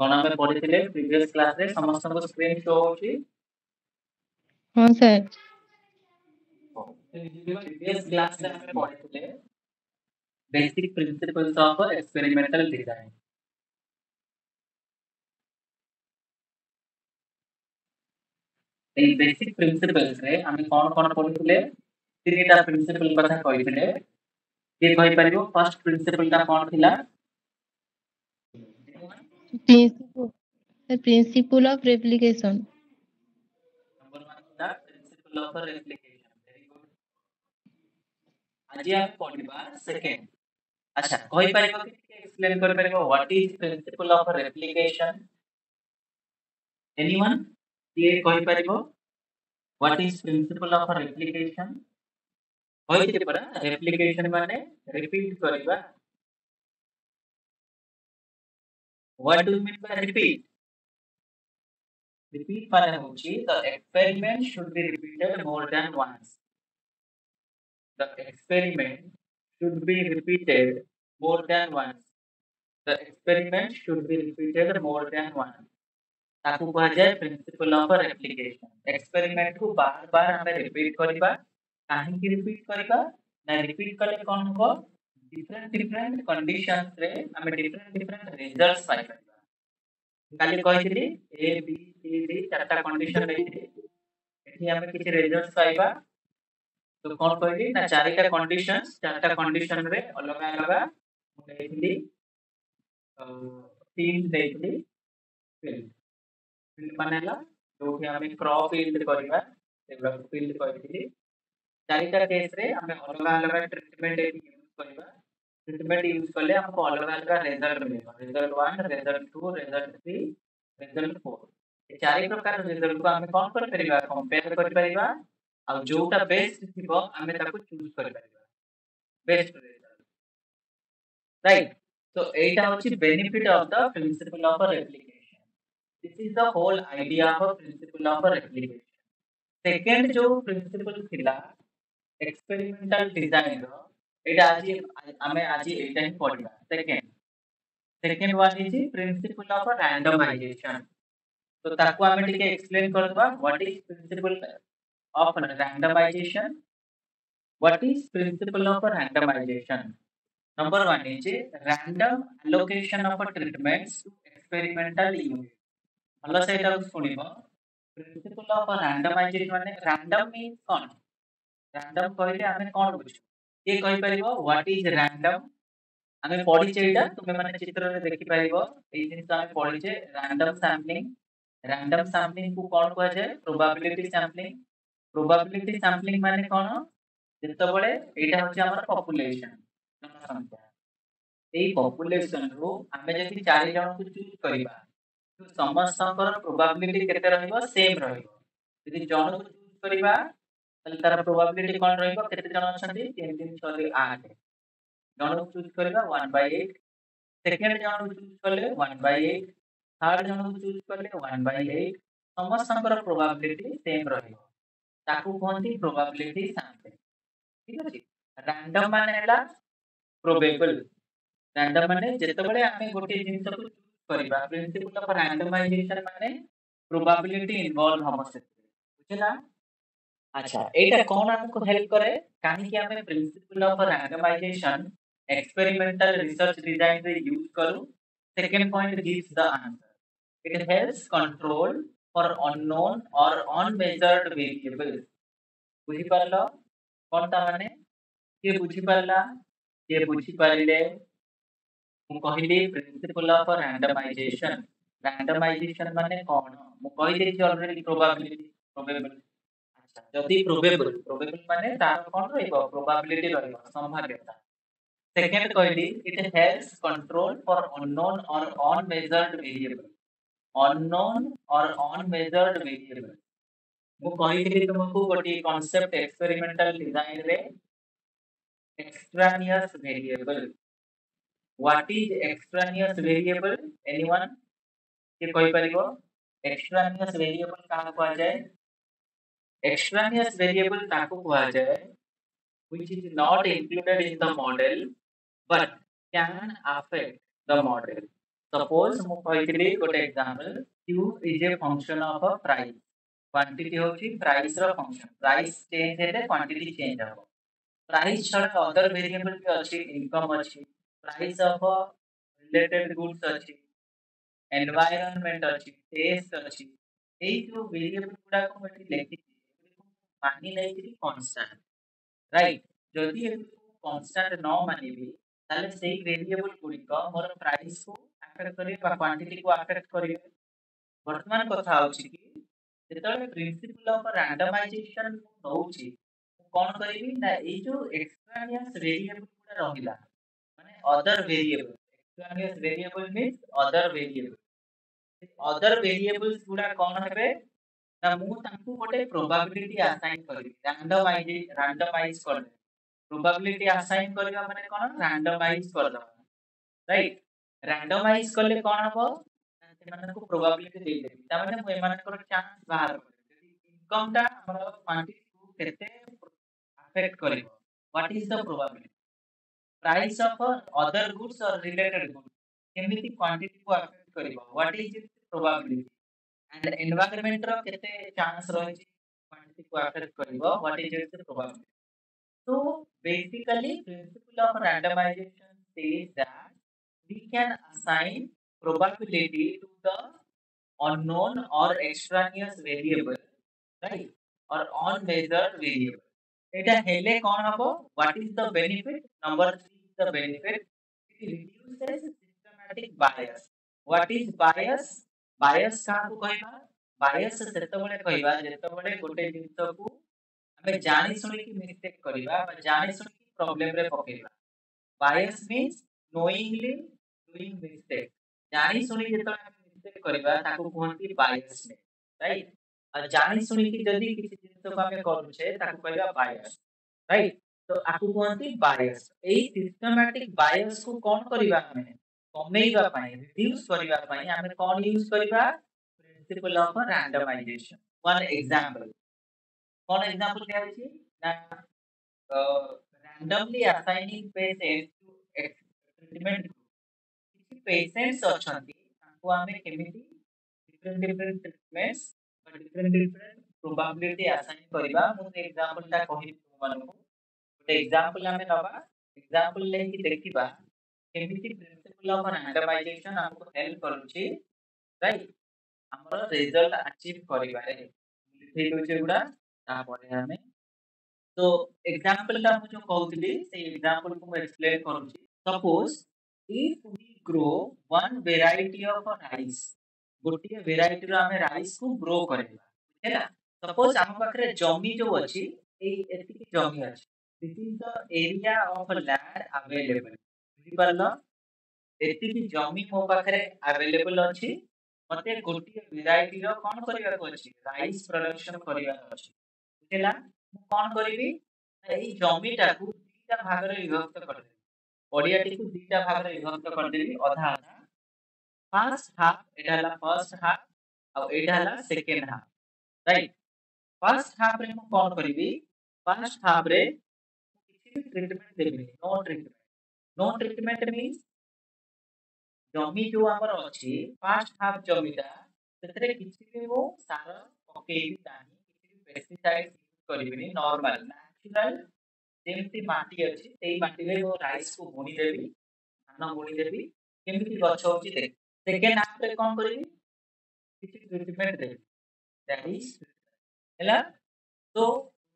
कौन आमे पढ़िथिले previous class रे समस्त को स्क्रीन शो होची हाँ सर प्रीवियस क्लास रे आमे पढ़िथिले basic principles of experimental design ए बेसिक प्रिंसिपल्स रे आमे कौन पढ़िथिले तीनटा प्रिंसिपल कथा कहिथिले के कहि परिबो फर्स्ट प्रिंसिपल ता कौन थिला प्रिंसिपल ऑफ रेप्लिकेशन नंबर 1 थिला principal of replication very good आज आमे पढ़िबा सेकंड अच्छा कहि परिबो कि एक्सप्लेन कर परिबो what is principle of replication anyone ये कहि परिबो what is principle of replication कहि परा रेप्लिकेशन माने रिपीट करबा what do you mean by repeat repeat माने होची the experiment should be repeated more than once the experiment should be repeated more than once the experiment should be repeated more than once ताकू कहा जाए principal of replication experiment को बार बार हमें repeat करबा काहे की रिपीट करबा ना रिपीट कले कोन हो डिफरेंट डिफरेंट कंडीशंस रे हमें डिफरेंट डिफरेंट रिजल्ट्स पाई परिबा काली कहिली ए बी सी डी चारटा कंडीशन लेथि एठी हमें किछ रिजल्ट्स पाइबा तो कोन कहली ना चारटा कंडीशंस चारटा कंडीशन रे अलग अलग लेथि तीन लेथि फिल्ड फिल्ड मानेला जोठी हमें क्रॉप फील्ड करबा सेबा फील्ड कहली चारटा केस रे हमें अलग अलग ट्रीटमेंट यूज करबा ट्रीटमेंट यूज करले हमको अलग अलग रिजल्ट मिलेगा रिजल्ट 1 रिजल्ट 2 रिजल्ट 3 रिजल्ट 4 ये चारि प्रकार रिजल्ट को हमें कोन कर परिबा कंपेयर कर परिबा आ जोटा बेस्ट थिबो हमें ताको चूज कर परिबा बेस्ट रिजल्ट राइट so एटा होची benefit of the principle of replication this is the whole idea of principle of replication second जो प्रिंसिपल थिला एक्सपेरिमेंटल डिजाइन रो एटा आज हमें आज एटा ही पढिबा second one is principle of randomization तो ताको हमें टिके एक्सप्लेन करबा what is principle of randomization what is principle of randomization number 1 is random allocation of treatments to experimental unit भलो से एटा सुनिबो प्रिंसिपल ऑफ रैंडमाइजेशन माने रैंडम मींस कोन random कहले हमें कोन बुझ ये कहि परिबो व्हाट इज रैंडम हमें पढ़ी एटा तुमे माने चित्र रे देखि परिबो ए जिनिस हमें पढ़ी रैंडम सैंपलिंग को कोन कहै छै प्रोबेबिलिटी सैंपलिंग माने कोन जेतबेले एटा होचे हमर पॉपुलेशन जनसंख्या এই পপুলেশন রু আমি যদি 4 জন को चूज करिबा तो समस्तकर प्रोबेबिलिटी केते रहइबो सेम रहइबो यदि जन को चूज करिबा तले तार प्रोबेबिलिटी कोन रहइबो केते जन अछंती 3 3 6 2 8 जन को चूज करिबा 1/8 सेकंड जन को चूज करले 1/8 थर्ड जन को चूज करले 1/8 समस्तकर प्रोबेबिलिटी सेम रहइबो ताकू कहंती प्रोबेबिलिटी सैंपल ठीक अछि रैंडम माने हला प्रोबेबल रैंडम माने जेतबेले आमे गोटे जिंस को चूज करबा प्रिंसिपल ऑफ रैंडमाइजेशन माने प्रोबेबिलिटी इन्वॉल्व हम से बुझला अच्छा एटा कोन हमको हेल्प करे काहे कि हमें principle of randomisation experimental research design रे यूज करू second point gives the answer it helps control for unknown और अनमेजर्ड वेरिएबल्स बुझी परलो कोनटा माने के बुझी परला के बुझी परले ମୁଁ କହିଲି ପ୍ରିନ୍ସିପଲ ଅଫ ରैंडमाइजेशन माने कोन ମୁଁ କହି ଦେଇଛି ऑलरेडी प्रोबेबल अच्छा जदी प्रोबेबल माने तार कोन रहइबो प्रोबेबिलिटी रहइबो संभाव्यता सेकंड कहली it helps control for unknown और अनमेजर्ड वेरिएबल अननोन और अनमेजर्ड वेरिएबल ମୁଁ କହିଥିଲି तुमको गोटी कांसेप्ट एक्सपेरिमेंटल डिजाइन रे एक्सट्रानियस variable What is extraneous variable? Anyone? ये कोई परिबो extraneous variable कहाँ को आ जाए extraneous variable ताको को आ जाए which is not included in the model but can affect the model suppose मु कहितली गोटे example q is a function of a price quantity होची प्राइस रो फंक्शन प्राइस चेंज हेले क्वांटिटी चेंज हो प्राइस छडा other variable भी अछि income अछि price of related goods अछि एनवायरनमेंट अछि टेस्ट अछि एई जो वेरिएबल गुडा को मति लेखि मानि नै कि कांस्टेंट राइट जदि कांस्टेंट न मानिबी ताले सेई वेरिएबल गुडी को मोर प्राइस को अफेक्ट करे बा क्वांटिटी को अफेक्ट करे वर्तमान कथा होची कि जेतले प्रिंसिपल ऑफ रैंडमाइजेशन नउची कोन करिवि ना ए जो एक्सट्रानियस वेरिएबल गुडा रहिला माने other variable extraneous variable means other variables गुडा कोन हेबे ना मु तांकु गोटे प्रोबेबिलिटी असाइन करिवि रैंडमाइज कर प्रोबेबिलिटी असाइन करबा माने कोन रैंडमाइज कर दबा राइट रैंडमाइज करले कोन हबो से माने को प्रोबेबिलिटी दे देबी ता माने मु एमान कर चांस बाहर कर इनकम ता हमर क्वांटिटी को केते अफेक्ट करिवो what is the probability price of other goods और रिलेटेड गुड्स केमिति क्वांटिटी को अफेक्ट करिवो what is its probability and environment रो केते चांस रही क्वांटिटी को अफेक्ट करिवो what is its probability so basically principle of randomization says that we can assign probability to the unknown or extraneous variable right or unmeasured variable eta hele kon habo what is the benefit number 3 is the benefit it reduces systematic bias what is bias bias का को कहबा bias सेतबेले कहबा जेतबेले गोटे जिंस को हमें जानी सुनी की मिस्टेक करिबा बा जानी सुनी की प्रॉब्लम रे पकेबा बायस मींस नोइंगली डूइंग मिस्टेक जानी सुनी जेतो मिस्टेक करिबा ताको कहंती बायस ने राइट और जानी सुनी की जदी किसी जिंस को हमें करू छे ताको कहबा बायस राइट तो आकु कहंती बायस एई सिस्टमैटिक बायस को कोन करिबा हमें कमेइबा पई रिड्यूस करिबा पई हमें कोन यूज करिबा principle of randomisation one example कौन एग्जांपल दिया होची ना randomly assigning patients to treatment group किसी पेशेंट्स अछंती ताको हमें केमिति डिफरेंट ट्रीटमेंट्स और डिफरेंट प्रोबेबिलिटी असाइन करबा मु एग्जांपल ता कहि मानू गोटे एग्जांपल हमें नबा एग्जांपल लेकि देखिबा केमिति प्रिंसिपल ऑफ रैंडमाइजेशन हमको हेल्प करूची राइट हमर रिजल्ट अचीव करिबारे ठीक होचे गुडा तापरे हमें तो एग्जांपल ता मु जो कहउतली से एग्जांपल को मैं एक्सप्लेन करूची suppose if we grow one variety of rice गोटिए वेराइटी रो हमें राइस को ग्रो करेबा हैला सपोज हम पाखरे जमी जो अछि ए एति की जमी अछि this is the area of land available बुझी परलो एति की जमी मो पाखरे अवेलेबल अछि मते गोटिए वेराइटी रो कोन करिबा को अछि राइस प्रोडक्शन करिबा अछि बुझिला मु कोन करिवि एई जमीटा को दीटा भाग रे विभक्त कर देबी पडियाटी को दीटा भाग रे विभक्त कर देबी आधा आधा फर्स्ट हाफ एटा हला फर्स्ट हाफ और एटा हला second half right first half रे मु कोन करिवि फर्स्ट हाफ रे किछि भी ट्रीटमेंट देबी नो ट्रीटमेंट मींस जमी जो हमर अछि फर्स्ट हाफ जमीटा सेतरे किछि भी मु सार पकेइबी तानी किछि भी पेस्टिसाइड यूज करिबिनी नॉर्मल नेचुरल जेमति माटी अछि सेई माटी रे मो राइस को बुनी देबी धान बुनी देबी केमिति गछ होची देख सेकेंड हाफ रे कोन करिवि किछि ट्रीटमेंट देबी दैट इज हैला तो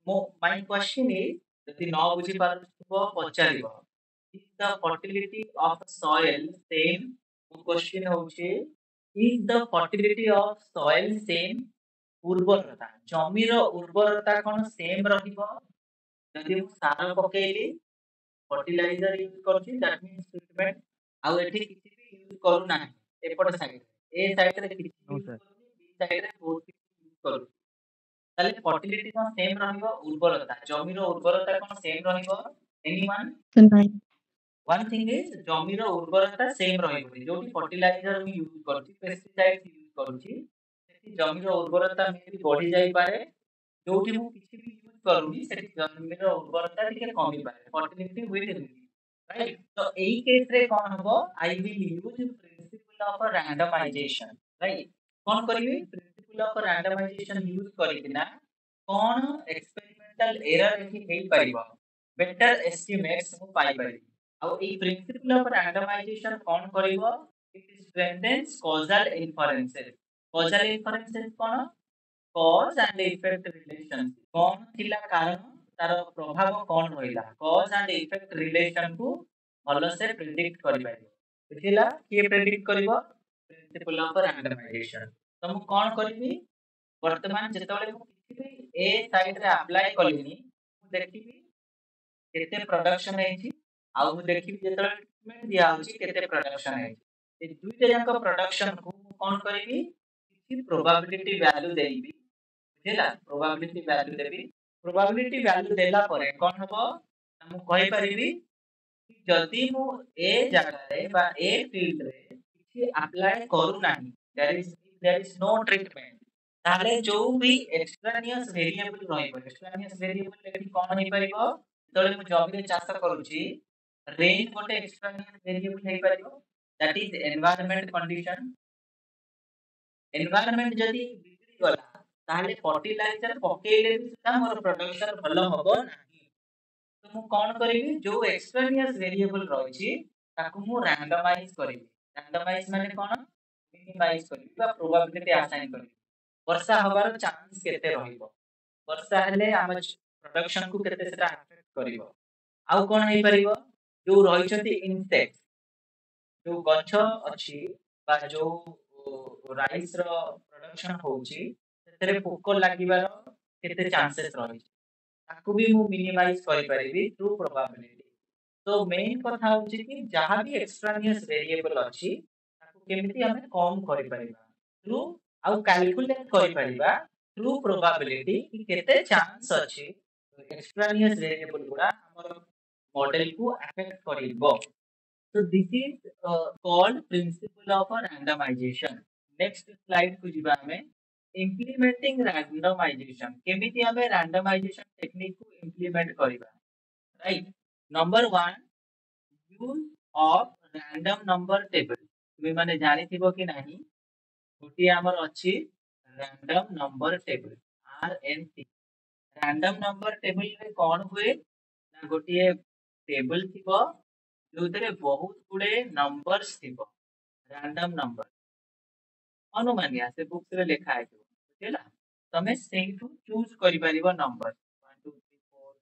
मो माय क्वेश्चन इज जदि न बुझी पारथबो पचारिबो is the fertility of soil same question होचे is the fertility of soil same उर्वरता जमीर उर्वरता कोन सेम रहिबो जदि मु सार पकेइली फर्टिलाइजर यूज करछि दैट मींस ट्रीटमेंट आ एठी किछि भी यूज करू ना एपट साइड ए साइड रे किछि नो यूज सर करू बी साइड रे बहुत किछि यूज करू ताले फर्टिलिटी कोन सेम रहिबो उर्वरता जमीर उर्वरता कोन सेम रहिबो एनीवन नहीं वन थिंग इज जमीर उर्वरता सेम रहिबो जोटी फर्टिलाइजर मी यूज करछि पेस्टिसाइड यूज करछि सेठी जमीर उर्वरता मे भी बढ़ी जाई पारे जोटी मु किछि भी यूज करूनी सेठी जमीर उर्वरता टिके कमी पारे फर्टिलिटी विल राइट तो एई केस रे कोन हबो I will use principle principle of randomisation right कौन करिवे प्रिंसिपल ऑफ रैंडमाइजेशन यूज करिकिना कौन एक्सपेरिमेंटल एरर एठी हेई परिबो बेटर एस्टिमेट्स मु पाई परिबी आ ए प्रिंसिपल ऑफ रैंडमाइजेशन कौन करिवो इट स्ट्रेंथेन्स कॉजल इन्फरेंसेस कौन कॉज एंड इफेक्ट रिलेशन कौन थिला कारण तार प्रभाव कौन रहिला कॉज एंड इफेक्ट रिलेशन को भलो से प्रेडिक्ट करि पाइबो बुझिला के प्रेडिक्ट करिवो प्रिंसिपल ऑफ रैंडमाइजेशन तो मु कौन करबी वर्तमान जेतबेले मु किछि भी ए साइड रे अप्लाई कलिनी मु देखिबी केते प्रोडक्शन हेछि आ मु देखिबी जेतबेले ट्रीटमेंट दिया होछि केते प्रोडक्शन हेछि ए दुईटा जाक प्रोडक्शन को मु कौन करबी किछि प्रोबेबिलिटी वैल्यू देबी बुझिला प्रोबेबिलिटी वैल्यू देबी प्रोबेबिलिटी वैल्यू देला परे कौन हबो मु कहि परिबी जदि मु ए जगह रे बा ए फील्ड रे किछि अप्लाई करू नाही देयर इज नो ट्रीटमेंट ताले जो भी एक्सट्रानियस वेरिएबल रहइबो एक्सट्रानियस वेरिएबल लेकिन कोन हे परिबो तळे मु जॉब रे चाष करूची रेन गोटे एक्सट्रानियस वेरिएबल हे परिबो that is environment condition environment जदि बिगड़ी गला ताले फर्टिलाइजर पकेइले भी सुद्धा मोर प्रोडक्शन भलो हबो नाही तो मु कोन करिवि जो एक्सट्रानियस वेरिएबल रहिछि ताकू मु रैंडमाइज करिवि रैंडमाइज माने कोन मिनिमाइज करिवि बा प्रोबेबिलिटी असाइन करिवि वर्षा हबार चांस केते रहिबो वर्षा हेले हम प्रोडक्शन को केते सेटा अफेक्ट करिवो आउ कोन हे परिवो जो रहिछथि इनसेक्ट जो गछ अछि बा जो राइस रो प्रोडक्शन होउची सेतरे पोको लागिबार केते चांसेस रहि ताकू भी मु मिनिमाइज करि परिबी थ्रू प्रोबेबिलिटी तो मेन कथा होची कि जहां भी एक्सट्रानियस वेरिएबल अछि ताकू केमिति हमें कम करि परिबा थ्रू आउ कैलकुलेट करि परिबा थ्रू प्रोबेबिलिटी कि केते चांस अछि एक्सट्रानियस वेरिएबल गुडा हमर मॉडल को affect करिवो so this is called principle of randomization next slide को जिबा हमें implementing randomization केमिति हमें randomization टेक्निक को implement करिबा right number 1 use of random number table तुमे माने जानि थिबो कि नाही गोटी हमर अछि random number table RNT random number table रे कोन हुए ना गोटी टेबल थिबो जोतरे बहुत गुडे नंबर्स थिबो रैंडम नंबर अनुमानिया से बुक्स रे लिखा है बुझिला तमे सेइठू चूज करि परिबो नंबर 1 2 3 4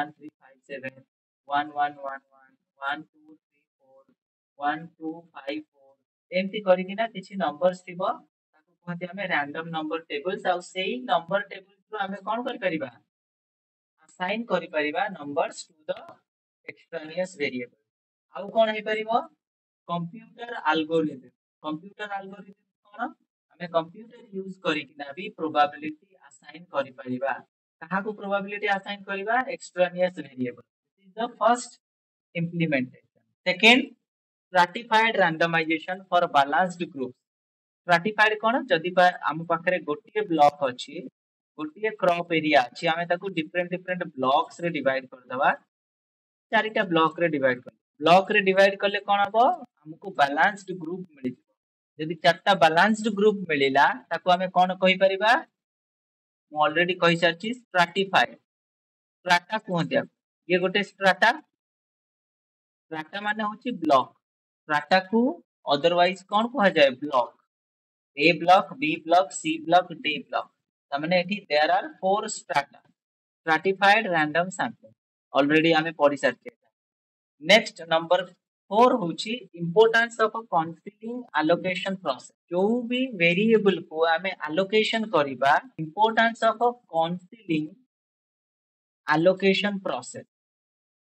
1 3 5 7 1 1 1 1 1 2 3 4 1 2 5 4 एमती करिकिना किछि नंबर्स थिबो ताको कहते हमें रैंडम नंबर टेबल्स आ सेही नंबर टेबल्स रो हमें कोन करि परिबा असाइन करि परिबा नंबर्स टू द एक्सट्रानियस वेरिएबल आउ कोन हे परिबो कंप्यूटर एल्गोरिथम कोन हमें कंप्यूटर यूज करिकिना भी प्रोबेबिलिटी असाइन करि परिबा कहा को प्रोबेबिलिटी असाइन करिबा extraneous variable this is the first implementation second stratified randomization for balanced group stratified कोन जदि हम पाखरे गोटिए ब्लॉक अछि गोटिए क्रॉप एरिया अछि हमें ताको डिफरेंट डिफरेंट ब्लॉक्स रे डिवाइड कर दबा चारिटा ब्लॉक रे डिवाइड कर ब्लॉक रे डिवाइड करले कोन हबो हमको बैलेंस्ड ग्रुप मिलि जदि चारटा बैलेंस्ड ग्रुप मिलिला ताको हमें कोन कहि परिबा मु ऑलरेडी कहि सारछि स्ट्रैटिफाइड स्ट्राटा कहते ये गोटे स्ट्राटा स्ट्राटा माने होछि ब्लॉक स्ट्राटा को अदरवाइज कोन कहा जाय block A block B block C block D block तमने एठी there are 4 strata stratified random sampling already हमें पढ़ि सारछि नेक्स्ट नंबर 4 होची importance of constituting allocation process जो भी वेरिएबल को हमें एलोकेशन करिबा importance of constituting allocation process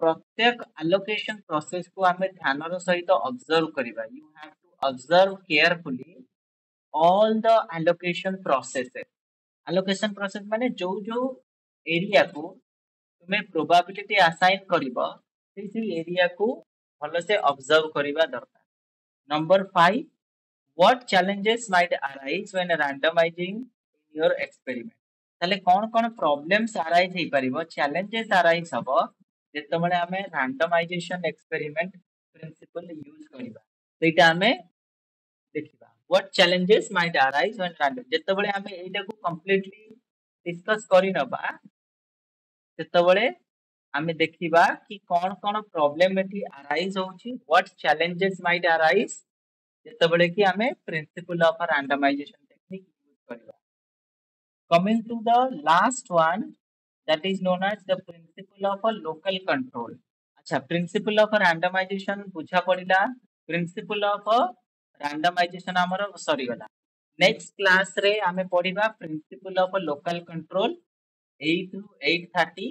प्रत्येक एलोकेशन प्रोसेस को हमें ध्यान रो सहित ऑब्जर्व करिबा you have to observe carefully all the allocation process माने जो जो एरिया को तुम्हें प्रोबेबिलिटी असाइन करिबा से एरिया को भलो से ऑब्जर्व करिबा दरकार number 5 what challenges might arise when randomizing in your experiment ताले कोन कोन प्रॉब्लम्स अराइज हे परिबो चैलेंजेस अराइज हबो जेतबेले हमें रैंडमाइजेशन एक्सपेरिमेंट प्रिंसिपल यूज करिबा सेटा हमें देखिबा what challenges might arise when random जेतेबेले हमें एटा को कंप्लीटली डिस्कस करि नबा सेतेबेले हमें देखिबा कि कौन कौन प्रॉब्लम एठी अराइज होची व्हाट चैलेंजेस माइट अराइज जेतेबेले कि हमें principle of randomization technique use करबा coming to the last one that is known as the principle of a local control अच्छा प्रिंसिपल ऑफ रैंडमाइजेशन बुझा पड़िला प्रिंसिपल ऑफ रैंडमाइजेशन हमर सरी गला नेक्स्ट क्लास रे हमें पढ़िबा principle of local control 8 to 8:30